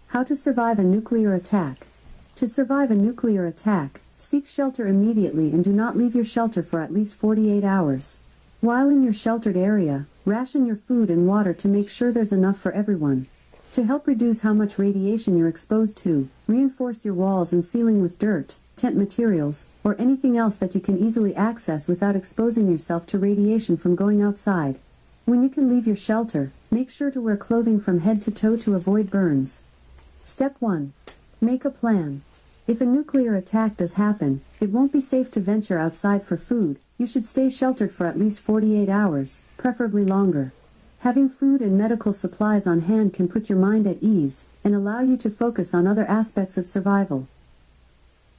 How to survive a nuclear attack. To survive a nuclear attack, seek shelter immediately and do not leave your shelter for at least 48 hours. While in your sheltered area, ration your food and water to make sure there's enough for everyone. To help reduce how much radiation you're exposed to, reinforce your walls and ceiling with dirt, tent materials, or anything else that you can easily access without exposing yourself to radiation from going outside. When you can leave your shelter, make sure to wear clothing from head to toe to avoid burns. Step 1. Make a plan. If a nuclear attack does happen, it won't be safe to venture outside for food. You should stay sheltered for at least 48 hours, preferably longer. Having food and medical supplies on hand can put your mind at ease and allow you to focus on other aspects of survival.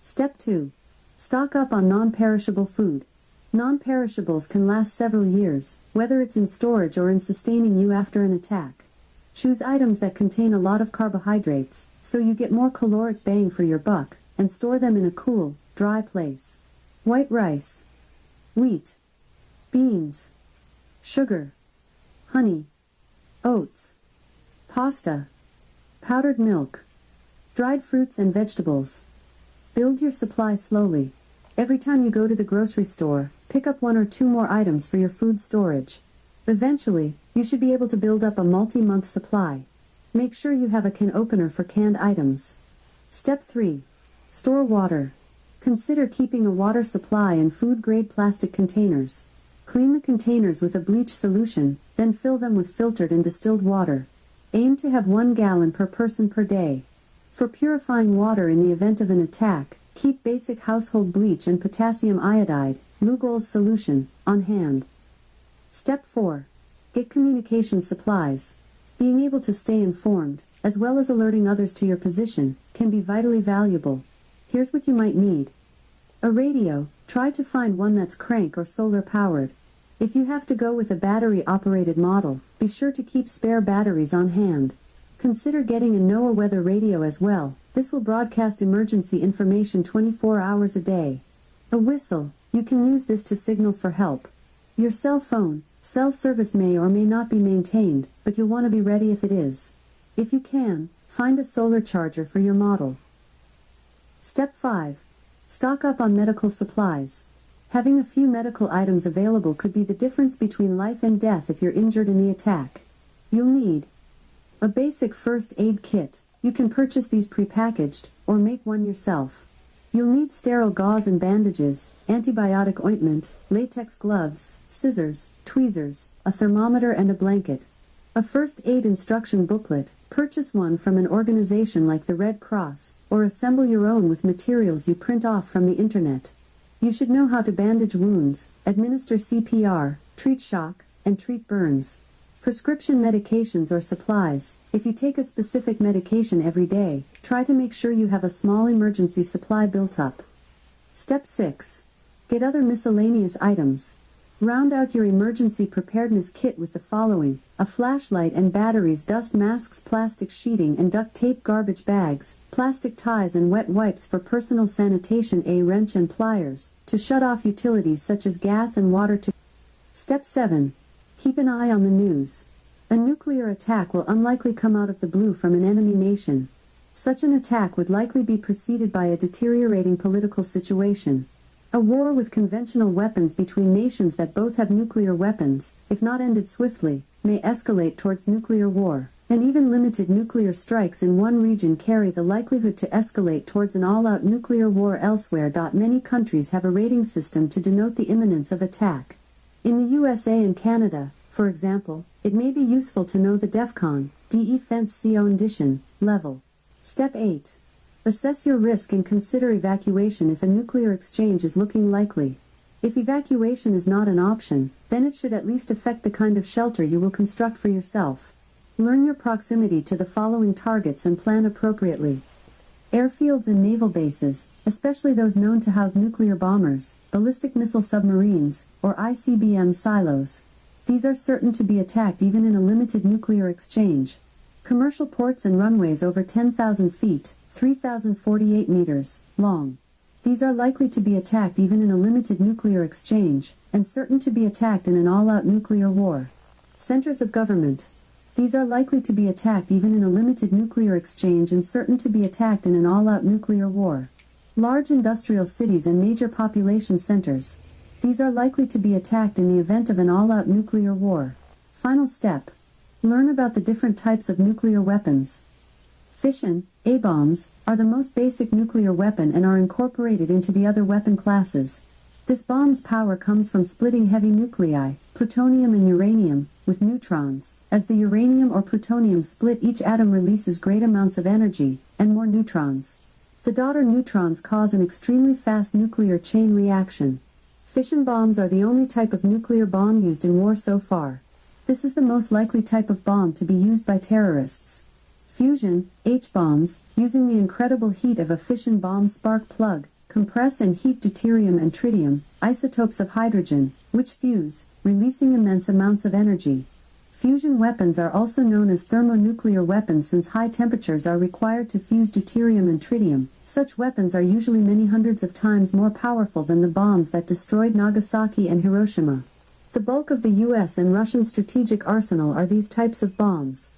Step 2. Stock up on non-perishable food. Non-perishables can last several years, whether it's in storage or in sustaining you after an attack. Choose items that contain a lot of carbohydrates, so you get more caloric bang for your buck, and store them in a cool, dry place. White rice, wheat, beans, sugar, honey, oats, pasta, powdered milk, dried fruits and vegetables. Build your supply slowly. Every time you go to the grocery store, pick up 1 or 2 more items for your food storage. Eventually, you should be able to build up a multi-month supply. Make sure you have a can opener for canned items. Step 3. Store water. Consider keeping a water supply in food-grade plastic containers. Clean the containers with a bleach solution, then fill them with filtered and distilled water. Aim to have 1 gallon per person per day. For purifying water in the event of an attack, keep basic household bleach and potassium iodide, Lugol's solution, on hand. Step 4. Get communication supplies. Being able to stay informed, as well as alerting others to your position, can be vitally valuable. Here's what you might need. A radio. Try to find one that's crank or solar powered. If you have to go with a battery-operated model, be sure to keep spare batteries on hand. Consider getting a NOAA weather radio as well. This will broadcast emergency information 24 hours a day. A whistle. You can use this to signal for help. Your cell phone. Cell service may or may not be maintained, but you'll want to be ready if it is. If you can, find a solar charger for your model. Step 5. Stock up on medical supplies. Having a few medical items available could be the difference between life and death if you're injured in the attack. You'll need a basic first aid kit. You can purchase these prepackaged, or make one yourself. You'll need sterile gauze and bandages, antibiotic ointment, latex gloves, scissors, tweezers, a thermometer and a blanket. A first aid instruction booklet. Purchase one from an organization like the Red Cross, or assemble your own with materials you print off from the internet. You should know how to bandage wounds, administer CPR, treat shock, and treat burns. Prescription medications or supplies. If you take a specific medication every day, try to make sure you have a small emergency supply built up. Step 6. Get other miscellaneous items. Round out your emergency preparedness kit with the following: a flashlight and batteries, dust masks, plastic sheeting and duct tape, garbage bags, plastic ties and wet wipes for personal sanitation, a wrench and pliers, to shut off utilities such as gas and water. Step 7. Keep an eye on the news. A nuclear attack will unlikely come out of the blue from an enemy nation. Such an attack would likely be preceded by a deteriorating political situation. A war with conventional weapons between nations that both have nuclear weapons, if not ended swiftly, may escalate towards nuclear war, and even limited nuclear strikes in one region carry the likelihood to escalate towards an all-out nuclear war elsewhere. Many countries have a rating system to denote the imminence of attack. In the USA and Canada, for example, it may be useful to know the DEFCON, Defense level. Step 8. Assess your risk and consider evacuation if a nuclear exchange is looking likely. If evacuation is not an option, then it should at least affect the kind of shelter you will construct for yourself. Learn your proximity to the following targets and plan appropriately. Airfields and naval bases, especially those known to house nuclear bombers, ballistic missile submarines, or ICBM silos. These are certain to be attacked even in a limited nuclear exchange. Commercial ports and runways over 10,000 feet, 3,048 meters, long. These are likely to be attacked even in a limited nuclear exchange, and certain to be attacked in an all-out nuclear war. Centers of government. These are likely to be attacked even in a limited nuclear exchange and certain to be attacked in an all-out nuclear war. Large industrial cities and major population centers. These are likely to be attacked in the event of an all-out nuclear war. Final step. Learn about the different types of nuclear weapons. Fission, A-bombs, are the most basic nuclear weapon and are incorporated into the other weapon classes. This bomb's power comes from splitting heavy nuclei, plutonium and uranium, with neutrons. As the uranium or plutonium split, each atom releases great amounts of energy, and more neutrons. The daughter neutrons cause an extremely fast nuclear chain reaction. Fission bombs are the only type of nuclear bomb used in war so far. This is the most likely type of bomb to be used by terrorists. Fusion, H-bombs, using the incredible heat of a fission bomb spark plug, compress and heat deuterium and tritium, isotopes of hydrogen, which fuse, releasing immense amounts of energy. Fusion weapons are also known as thermonuclear weapons since high temperatures are required to fuse deuterium and tritium. Such weapons are usually many hundreds of times more powerful than the bombs that destroyed Nagasaki and Hiroshima. The bulk of the US and Russian strategic arsenal are these types of bombs.